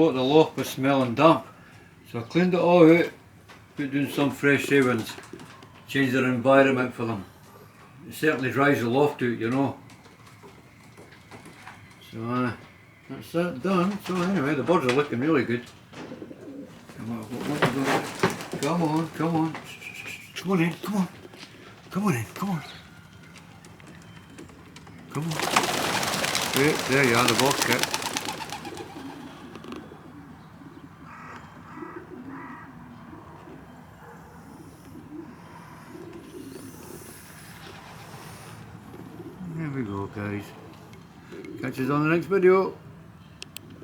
thought the loft was smelling damp. So I cleaned it all out, put down some fresh shavings, changed their environment for them. It certainly dries the loft out, you know. So that's that done. So anyway, the birds are looking really good. Come on, come on, come on. Come on in, come on. Come on in, come on. Come on. Right, there you are, the box kit. There we go, guys. Catch us on the next video.